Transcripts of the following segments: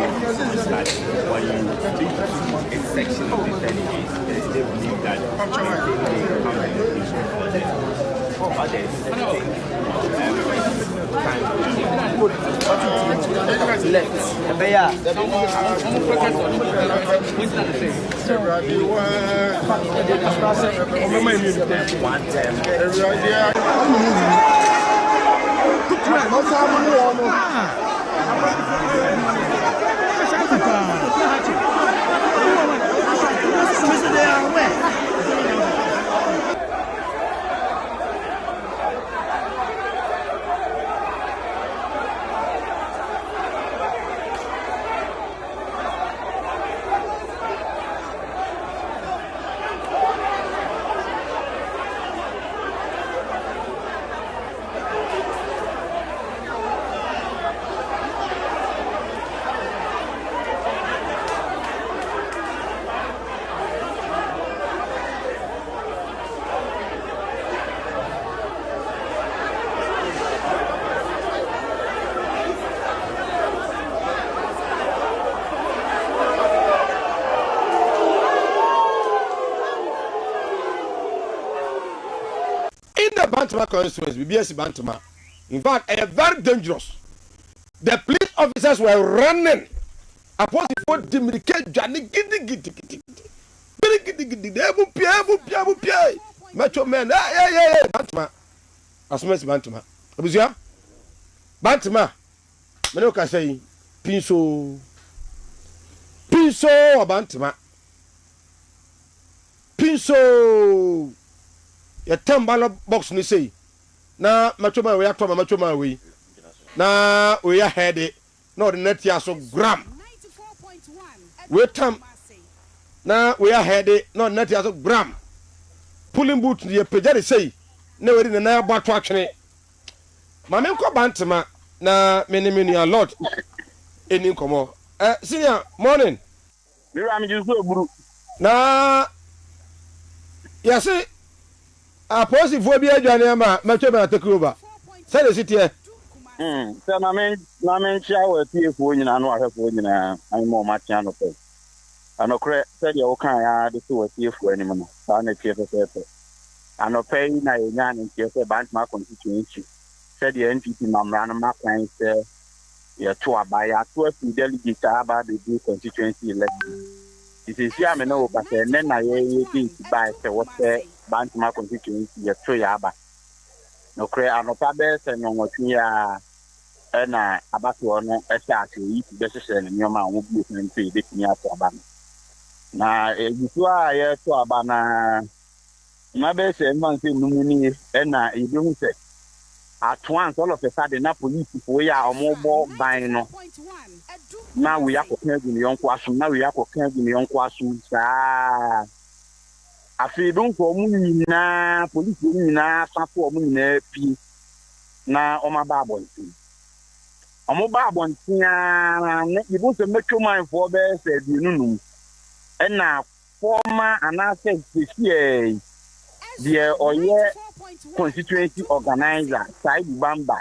is that when you speak to a section of the delegates, they believe that maintaining the implementation for them. Others think Bantama constituency, BBS Bantama. In fact, they are very dangerous. The police officers were running. Upon the phone, Dimrike, Johnny, giddy. Macho man, yeah, Bantama. Asmes Bantama. Abuzia? Bantama. Menoka say, Pinso, Bantama. Pinso. Ya tambala box ni say na machoma we atoma machoma we na we head na ordinate ya so gram we tam na we head na ordinate ya so gram pulling boot ye pejare say na we na ya bato atwene ma me nko bantama na meni a lot eni nkomo senior morning me am juso buru na ya say Aposi phobia Johnny ma machoma take over. Say the city here. So na men chawo tie fo nyina no ahwefo nyina an mo matia no pe. Anokre say the okan ya de so tie fo anim no. Sa na tie fe. Anope na enya ne tie fe bank ma constituency. Say the NPP mamra no makwan say ya to abaya to afi delegate aba the constituency election. It is here me no ka say na ye dey buy say what say Bantama constituency ya to yaba no kre anopa be se nyonwotwe ya na abato no esa ase yi be sese ne nyoma wo bu nti de tinya to aba na egisu a ye to aba na be se man se numuni na ebi hu se at once all of a sudden na police for ya omobo ban no na we yakokan gu ne yonko aso na we yakokan gu ne yonko aso saa afi don ko mu nyina police nyina safo mu nyina pi na o ma ba abonti omo ba abonti na ibu se metwo man for be se bienunu na former anase specie the oye constituency organizer side bamba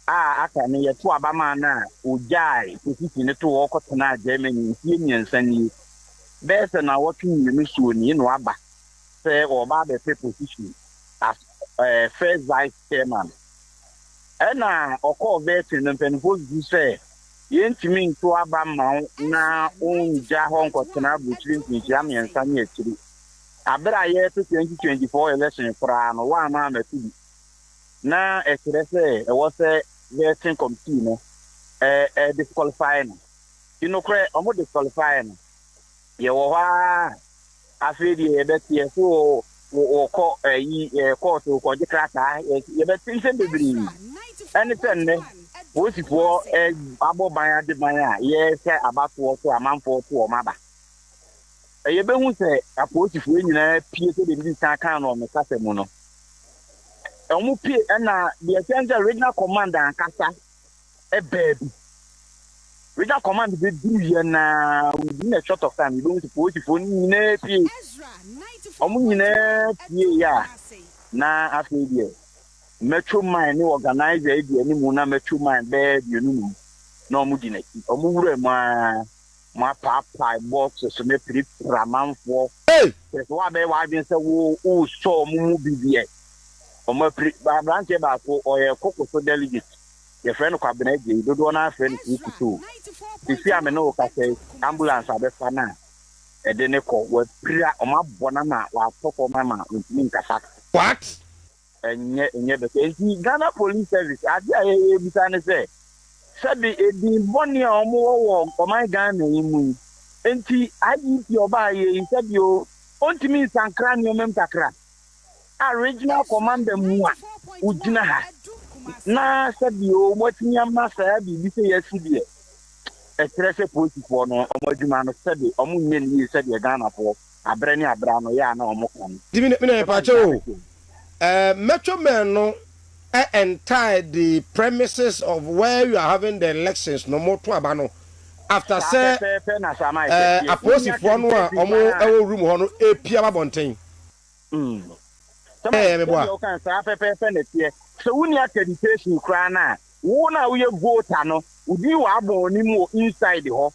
aka ne ye to abama na ojai position to wo kotena Germany tie nyansani be se na wotu nyemi so ni no aba say oba be position as first vice chairman na okọ vet no penfo du say yentimi to aba ma na onja ho nkotena butrin ntia miensa ne akiri abra ye 2024 election kura no wa na metu na ekire say e wo say vetting committee no disqualifying you know kre omo disqualifying ye wo wa afedi ye betie so wo ko yi court ko je krata ye betin se bebri anything ne wo sifo abo ban ade ban a ye se abato to amanfo to o maba ye be hu se aposifo nyina pie se de bi san kan no me kase mu no omu pie na the central regional commander ankasa baby regional command be do ye na within a short of time you don't suppose if only na pie omu nyina pie ya na afedi metro mine ni organizer e di ani mu na metro mine be di enu no mudine omure ma papa box so me pri ramanfo hey so wa be wa bin say wo show mu bibie omo pri ba branche ba ko oye koko so delegate your friend kwabena je dodo na friend kukutu isi ame no ka say ambulance abefa na e de ne ko wa pri omo bona na wa toko mama ntimi nkasa what enye be Ghana Police Service ade aye bisa ne say sabi edi boni omo wo oman Ghana yimu enti IGP oba ye sabi o ontimi sankra ni omem kakra original commander mu a ugina ha na sabi o motimi amasa bi se yesi estrese politiko no omadwuma no sabi omo nye ni sabi Ghana po abre ni abra no ya na omo kon divine me pa che o metro men no entire the premises of where you are having the elections no more to aba no after say aposifo no a omo ewo room ho no epia babonten me boa kan sa pepe na tie so wuni accreditation kra na wo na wo ye voter no udi wa abon ni mo inside ho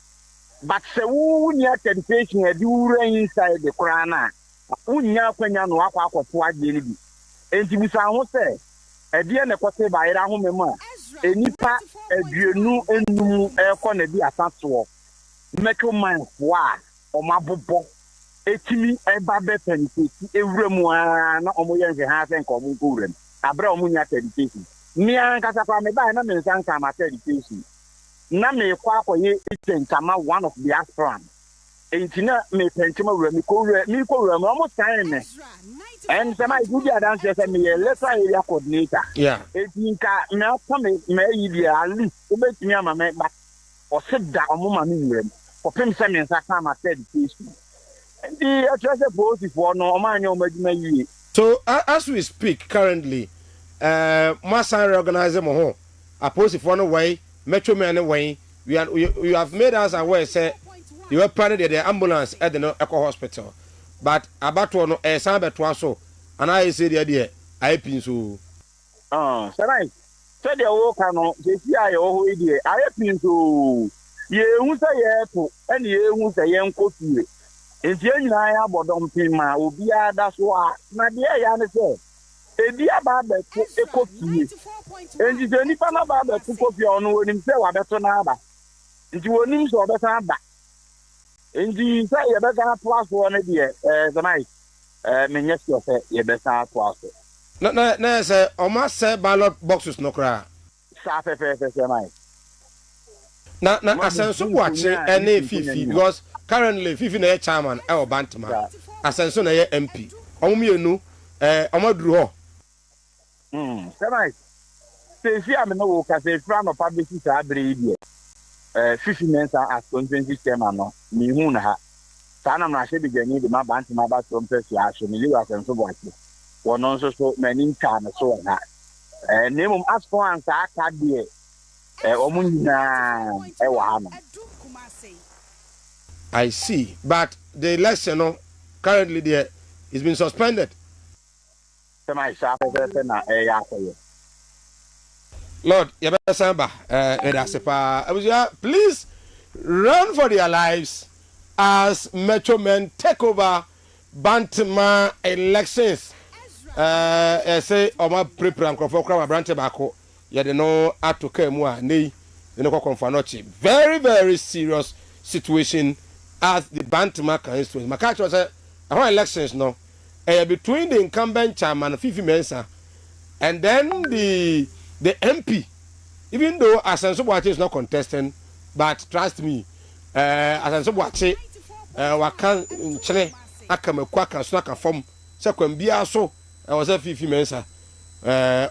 but se wuni accreditation e di wura inside the kra na wunya kwanya no akwakoto agye ni bi enti bisa ho se edie ne kote ba ira ho memu a enipa aduenu enum ekọ na bi asato metro man wa o mabobo etimi eba be penitenti ewremu a na omo ye nje ha se nko omo ko wrem abra omo nya accreditation mi an kasa kwa me ba na me nsan ka ma accreditation na me kwa akoye etenkama one of the aspirant entina me pentima wrem ko wrem omo sign me and some I do the dance as me electoral area coordinator. Yeah. Etinka na come me yi at least obetimi ama me but o sit down mo ma me wrem. For pem se me nsa ka ma accreditation. And the address both for no o ma nya o madwuma yi. So as we speak currently masan reorganize mo ho aposifo no way metro men way you have made us aware say you were planning the ambulance at the Eco Hospital. But about one san beto so and I say the I pin so sarai say the wo ka no je si aye wo ho die I pin so ye hu say ye to and ye hu say ye nkofie enti anyina ya bodom pin ma obi ada so a na de ya ne say ebi aba beto ekofie enti je nipa na ba beto kofie ono wonim say wa beto na aba enti wonim so beto aba Inji say you better plus one idea tonight. Me yes you say you better plus. No say o ma say ballot boxes no kra. Sa fe mai. Na asenso boache ene fifi because currently fifi na chairman e Obantama. Asenso na ye MP. Omumienu omaduru ho. Tonight. Say fi am no wo ka say fra no public sa abre idea. 50 men as constituency chairman no mi hu na ha sana na hye de gani de ma Bantama ba so mpesi a so mi liwa senso boache wono nso so mani nka na so na nemum asfo ansa aka de omunyina e wa ha no I see but the election no currently there is been suspended sema isa pe na ya koyo Lord, please run for their lives as Metro men take over Bantama elections. Say, Oma Prepram Crofokra Brante Bako, Yadeno Atoke Mua, Nei, the Noko Confanochi. Very, very serious situation as the Bantama constituency. Makacho was our elections no. Between the incumbent chairman, Fifi Mensa, and then the MP, even though Asenso Boache is not contesting, but trust me, Asenso Boache, wakan nchene akamekwa kan so aka form se kwambia so was a fifi mensa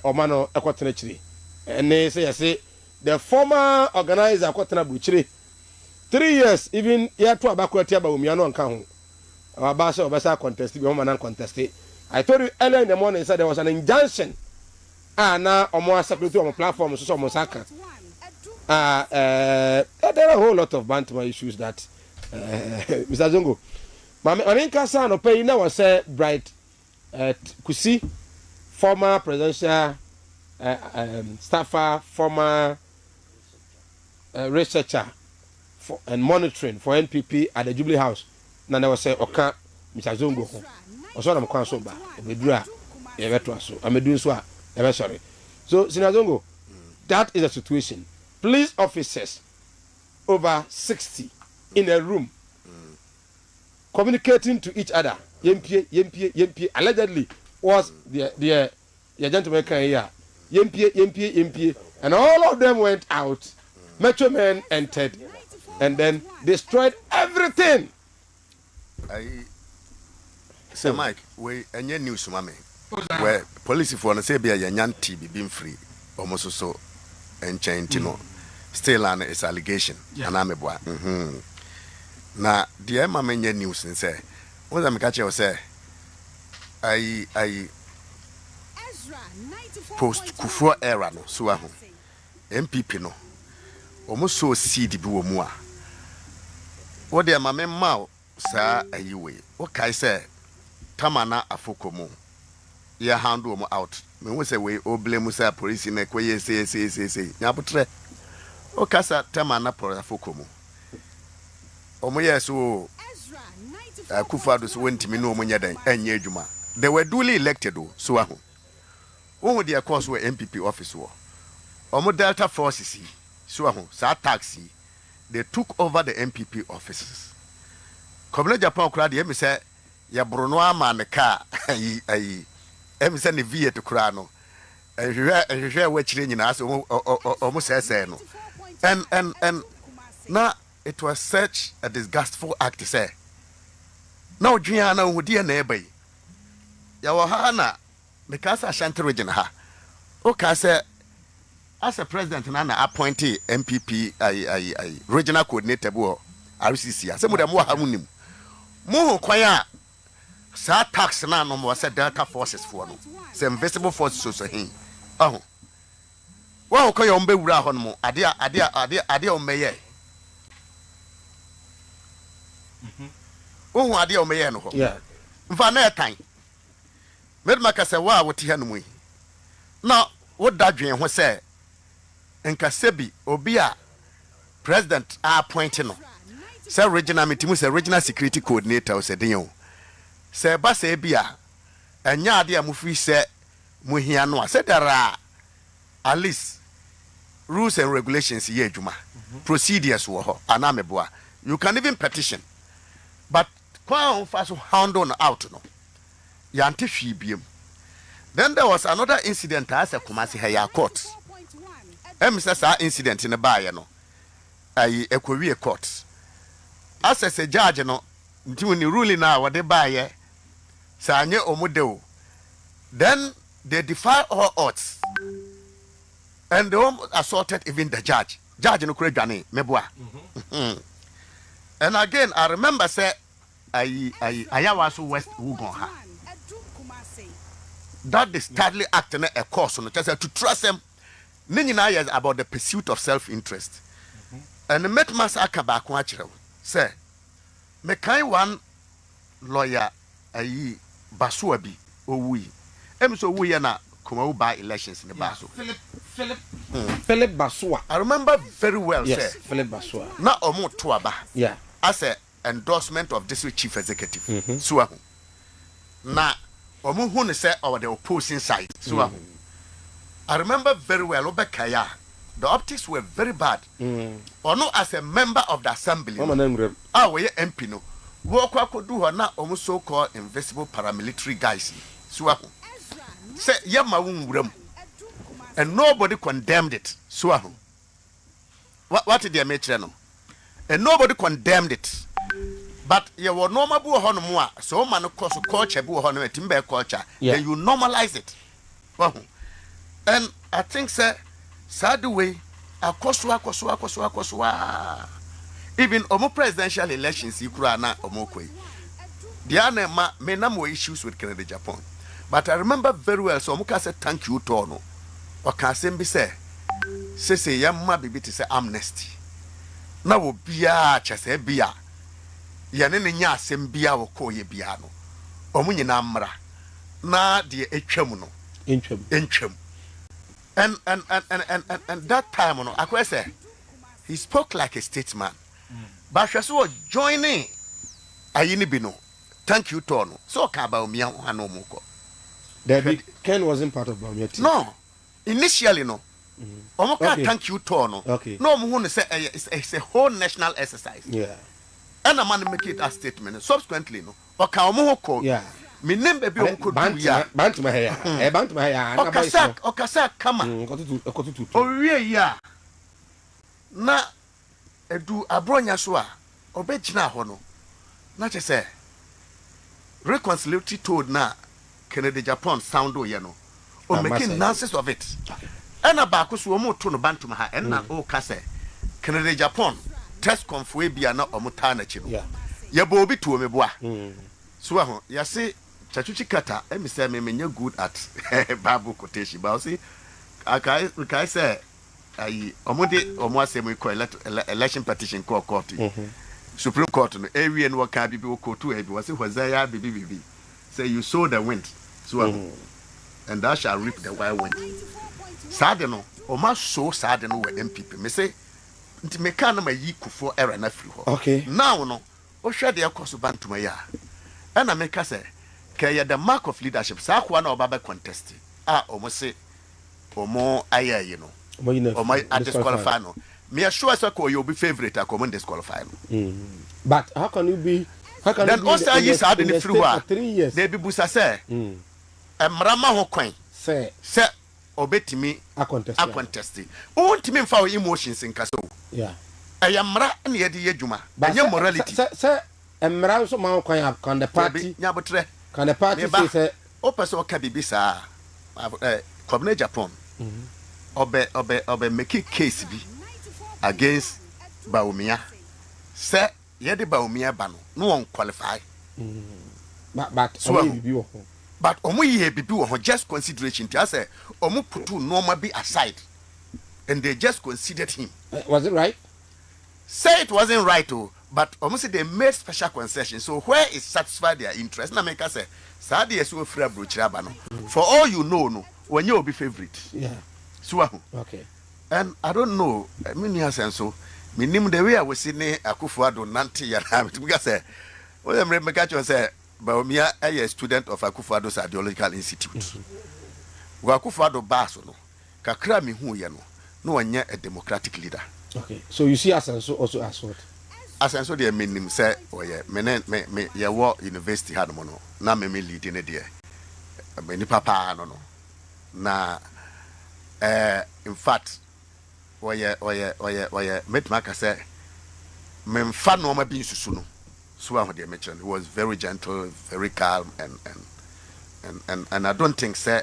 omano ekwotena chiri ene say say the former organizer ekwotena buchiri 3 years even year to abakwati aba omia no nka ho aba say obesa contest bi homa nan contest. I told you earlier in the morning said there was an injunction na omo secretary on platform so omo saka there are a whole lot of Bantama issues that Mr. Zongo Mami Kasa no pay na was bright Kusi former presidential staffer former researcher for and monitoring for NPP at the Jubilee House. Na there was say Oka Mr. Zongo ho. Oso na mkwan so ba. Ebedura e beto aso. Amedu so a e sorry. So Sina Zongo, that is the situation. Police officers over 60 in a room communicating to each other. Yempie allegedly was the gentleman can here. Yempie, and all of them went out. Metro men entered and then destroyed everything. Sir Mike, we any news mama where police for say be a yanti be being free almost so and chain no still an is allegation and I'm a boy. Na dear mama news and say what I'm catching say I post Kufuor era no so aho MPP no almost so see the buomua. What dear mama mau sa ayiwe okay say tamana afokomo ya handle mo out me wo say we oblem say police na koye say nyabotre o kasa tamana afokomo omo yeso Akufo-Addo so wentimi no omo nyadan anya adwuma they were duly elected so aho wo de course we MPP office wo omo Delta forces so aho sa taxi they took over the MPP offices. Agyapong kura de me say ya brono ama ne ka ayi em say ne vie to kura no ehwe wa chire nyina so omo say no and na it was such a disgustful act to say na odwia na ohudi na eba yi ya wo ha na me ka sa Ashanti region ha o ka say as a president na appointee MPP I regional coordinator bo RCC ase mo dem wo ha munim mo kwaya sa tax na no mo say Delta forces for no say invisible forces so hin oh wo kwaya o mbewura ho no mo ade o meye oh ade o meye no ho Yeah. mfa na etan medma ka say wa wote ha no mu na wo dadwen ho say nka sebi obi a president appoint no say regional meeting say regional security coordinator say den say ba say bia anya ade a mufiri say muhia no say there are at least rules and regulations ye adwuma procedures wo ho anameboa you can even petition but kwa on fast handle out no yante hwi biem. Then there was another incident as a Kumasi Higher Court. Says incident in the Bayer no I Equaria Court. As a judge no doing the ruling now what they buy Sanye Omudeo. Then they defy all odds. And they assaulted even the judge. Judge no Kurejani, Mebwa. And again I remember say I was West Wugonha. That is sadly acting a course on just to trust them. Nina is about the pursuit of self-interest. And the Metmas Akaba Quachero say, Mekai one lawyer ayi Basuabi or we. So we are not come by elections in the Basu. Philip Basua. I remember very well, Yes, sir. Philip Basua. Not Omo Tuaba. Yeah. As a endorsement of district chief executive. Suahu. Na Omo Hun say over the opposing side. Suahu. I remember very well Obekaya. The optics were very bad. Or no as a member of the assembly. Ah, we MP no. Walk could do her now almost so called invisible paramilitary guys. Suahu. Say Yama room. And nobody condemned it. Suahu. What did they make no? And nobody condemned it. But you were normal buhonomwa, so man of course culture buhonom timber culture. Then you normalize it. And I think sir, sad way akoswa. Even omo presidential elections you could na omokwe. Diana ma menamo issues with Canada Japan. But I remember very well so omuka said thank you tono. Or can say say yamma bibi to say amnesty. Na wo bia chese bia yane ne nya asem bia wo ko ye bia no omu nyina mmra na de etwam no entwam and that time no akwa say he spoke like a statesman. But she was joining Ayinibino. Thank you, Tono. So Kabao Hanomoko. David Ken wasn't part of Bamia team. No, initially no. Omoka thank you, Tono. Okay. No, I'm say it's a whole national exercise. Yeah. And a man make it a statement. Subsequently, no. Oka Omohoko. Yeah. Me name baby Onko ya. Bantuma hair. Bantuma hair. Okasa kama. Owie ya. Na edu abronya so a obegyina ho no. Na che say reconciliatory told na Kennedy Japan sound ye no. O making nonsense of it. And about so mo to no bantuma ha and na o ka say Kennedy Japan test confwe bia na omuta na chi no. Ye bo obi to me boa. So ho ya say Chachuchi kata emi say me menye good at Bible quotation but see I say ayi omo asem ko election petition court Supreme Court no area no ka bibi wo kotu e bi wo say Hosea bibi say you sow the wind so and thou shall reap the wild wind sade no o ma so sade no we MPP me say nti me ka na ma yi kufo era na firi ho okay now no o hwe de ekoso bantuma ya na me ka say kaya the mark of leadership sa kwa na obaba contest omo say omo ayaye no omo disqualify no me sure say ko you be favorite akomo disqualify no but how can you be then also you said in the free wa 3 years they be busa say emrama ho kwan say obetimi a contest o ntimi mfa wo emotions nka so yeah ayamra na ye de yadwuma anya morality say emra so ma kwan kan the party nyabotre kan the party say o person ka bibi sa Kwabena Japan obe make case bi against Baumia say ye de Baumia ba no won qualify but so bibi wo ho but omo ye bibi wo ho just consideration ti say omo putu normal be aside and they just considered him was it right say it wasn't right but almost they made special concessions so where it satisfied their interest na make say sad yes we free abrochiraba no for all you know no when you be favorite yeah so okay and I don't know me near sense so me nim the way I was seeing Akufo-Addo nanti ya na because say we make say Baumia a student of Akufo-Addo's ideological institute we Akufo-Addo baso no kakra me hu ye no wanya a democratic leader okay so you see us also as what Asenso de menim say oye me ye wo university had mo no na me lead in there me ni papa no na in fact oye metmaka say me mfa no ma bi nsusu no so aho de mention he was very gentle very calm and I don't think say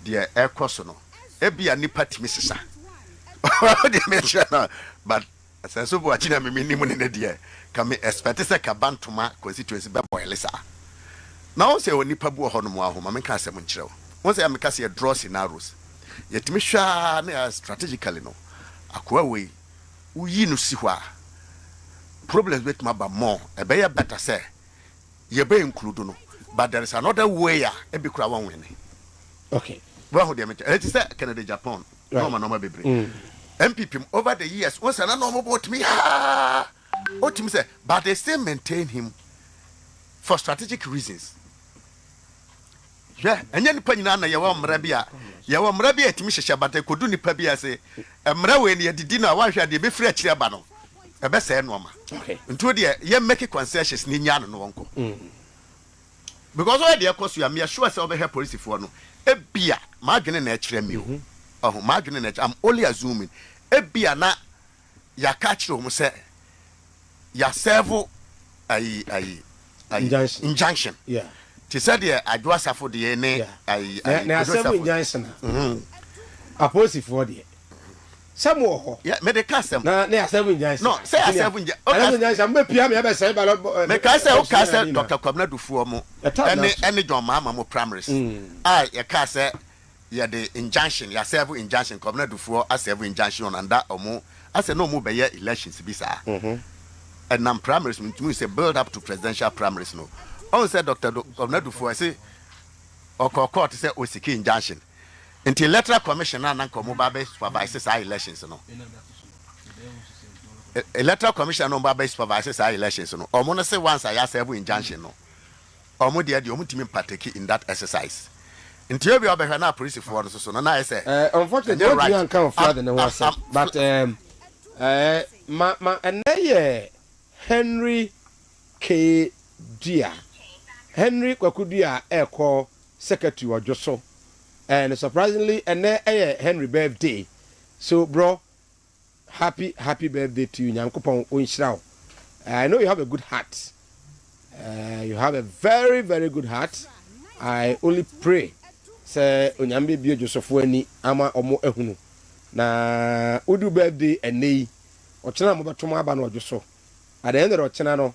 the air course no e bia ni party mi sisa de mention but so bo achina me nimu ne de ka me expect say ka bantuma constituency be boylesa na won say onipa bu ho no mo ahoma me ka asem nkirew won say me ka say draw scenarios yetimi hwa na strategically no akwa we uyi no si ho a problems with my ba more e be ya better say ye be include no but there is another way e be kura one win okay well they mention it is Canada Japan no ma bebre MPP over the years once an normal about me what him say but they still maintain him for strategic reasons yeah and then panyina na yawa mra bia timi hyehyɛ but kodu nipa bia say mra we ne didi na wa hwɛ de be frɛ kyerɛ ba no e be sɛ no ma okay nto de ye make concessions ni nya no wonko because why dey cause you am sure say obe help police for no e bia ma adwene na kyerɛ mi o oh ma adwene na I'm only assuming e bia na ya ka kyerɛ o say ya serve injunction yeah ti said the adwa safo de ne na serve injunction aposi for the some wo yeah me de custom na serve injunction no say serve injunction me pia me be say ba me ka say o ka say Dr. Kwabena Dufuo mo ene John Mama mo primaries ya ka say ya the injunction ya serve injunction Kwabena Dufuo a serve injunction on that omo ase no mo be ye elections bi sa and nam primaries me say build up to presidential primaries no on said Dr. Kwabena Dufuo say court say o siki injunction until electoral commission na nko mo ba be supervise say elections no electoral commission no ba supervise say elections no omo no say once I serve injunction no omo dey omo timi partake in that exercise nti obi obehwe na police for no so no na say unfortunately what you can further than what but ma eneye Henry K Dia Henry Kwakudia eko secretary ojoso and surprisingly Henry birthday so bro happy birthday to you nyankopon onhyiraw. I know you have a good heart. You have a very very good heart. I only pray say onyambe bie Joseph ani ama omo ehunu na udu birthday enei ochena mo beto mo aba na ojoso at the end of ochena no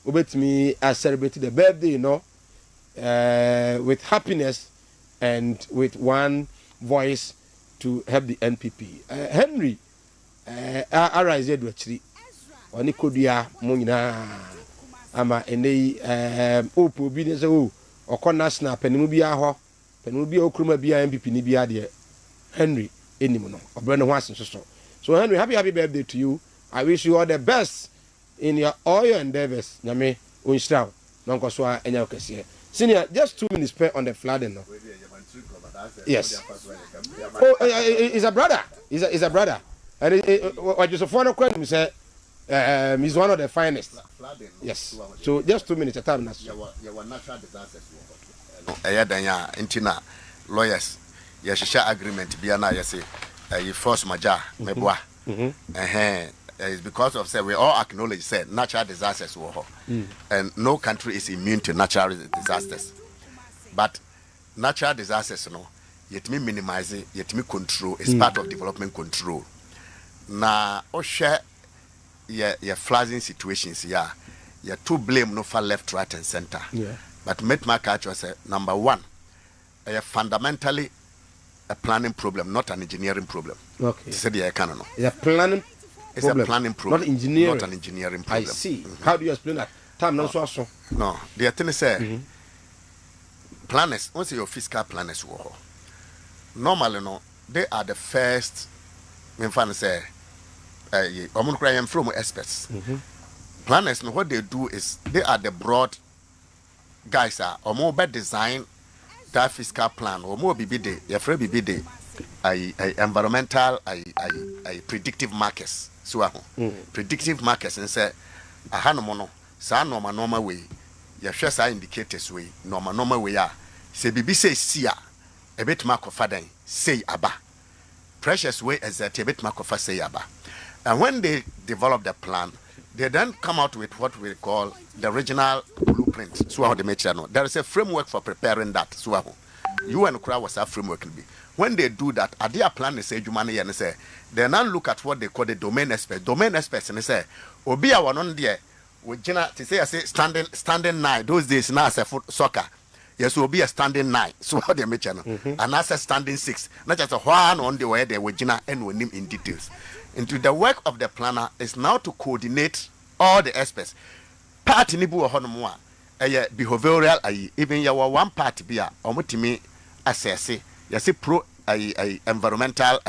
obetimi celebrate the birthday with happiness and with one voice to help the NPP. Henry arise edu achiri oni kodua mo nyina ama enei opo bi ne so okọ national penimu bi aho penimu bi okruma bi NPP ni bi ade Henry enimu no obre ne ho asenso so Henry happy birthday to you. I wish you all the best in all your endeavors nyame onhyiraw nonko so enya okese senior just 2 minutes per on the flooding no. Yes. He's a brother. He's a brother. And what Joseph Wano Kwen said, he's one of the finest. Yes. So just 2 minutes at time. You were natural disasters. Ayadanya, Intina, lawyers, Yashisha agreement, Biana, Yasi, you force Maja, Meboa. It's because of say we all acknowledge said natural disasters were and no country is immune to natural disasters. But natural disasters, yet me minimize it, yet me control is part of development control. Na share your flooding situations, you to blame no for left, right, and center. Yeah. But met my culture say number one, fundamentally a planning problem, not an engineering problem. Okay. It's a canon. It's a planning problem. It's a planning problem, not engineering. Not an engineering problem. I see. How do you explain that? Time no. No, the thing is planners, once your fiscal planners were normally they are the first say from experts. Planners what they do is they are the broad guys or more better design that fiscal plan or more BBD, your free BBD, environmental, predictive markets. So predictive markets and say a hanomono, sa normal way, your shares are indicators way, normal way say BB say see a bit mark of faden say aba. Precious way as a bit mark of say aba. And when they develop the plan, they then come out with what we call the regional blueprint. So how they make channel. There is a framework for preparing that. So you and Kura was a framework will be. When they do that, at their plan they say money and say they now look at what they call the domain experts. Domain experts and they say, Obia one on there with Jenna to say I say standing nine. Those days now as a soccer. Yes, will be a standing 9. So how they make channel. And as a standing 6. Not just a one on the way there with Jenna and with him in details. Into the work of the planner is now to coordinate all the aspects. Part nibu honomwa behavioral even your one part be a omutimi assess yasi pro environmental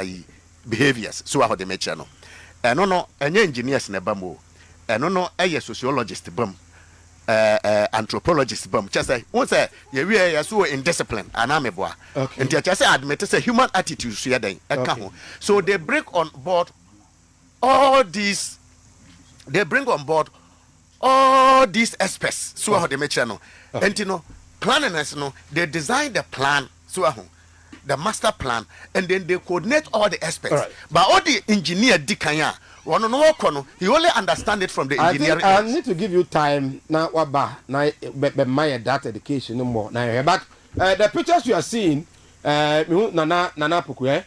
behaviors. So how they make channel. And no engineers ne bamo. And no sociologist bum. Anthropologist bum just say once we are so in discipline and ameboa and just say admit say human attitude so they bring on board all these aspects so how they make channel and planners they design the plan so the master plan and then they coordinate all the aspects but all the engineer dikanya he only understand it from the engineering. I need to give you time now. My that education no more now. But the pictures you are seeing, Nana Pukwe,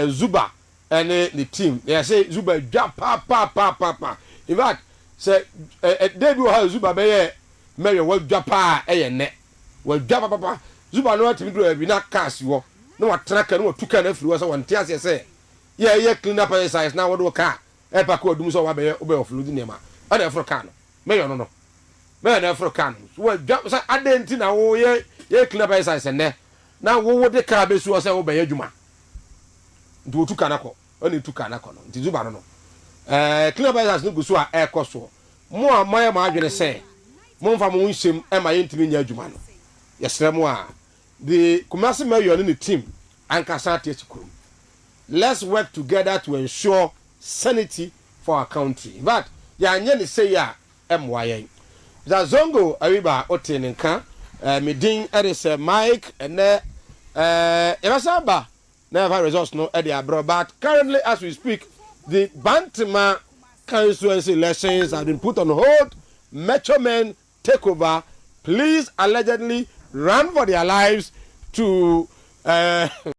Zuba, and the team. They say Zuba jump pa. In fact, say they do how Zuba be Mary will jump net. Well jump papa. Zuba no to do we not cast you. No track no two can influence one tears say. Yeah, clean up exercise now what do car. Epa ko dum so wa be of ludi nema ana African me yo no me na African wo say adenti na wo ye clean by size ne na wo de ka be su o say wo be adwuma nti otu kana ko oni tu kana ko no nti Zuba no clean up as no go so a air cost mo a moye ma adwene say mo mfa mo nsem e ma yentimi nya adwuma no yesere mo a the Kumasi mayor and the team ankasa teachikuru. Let's work together to ensure sanity for our country. But ya nye ni say ya MYA. The zongo ariba otenenka midin edise Mike and Ebasaba never results no edi abro. But currently as we speak, the Bantima constituency elections have been put on hold. Metro men take over. Police allegedly run for their lives to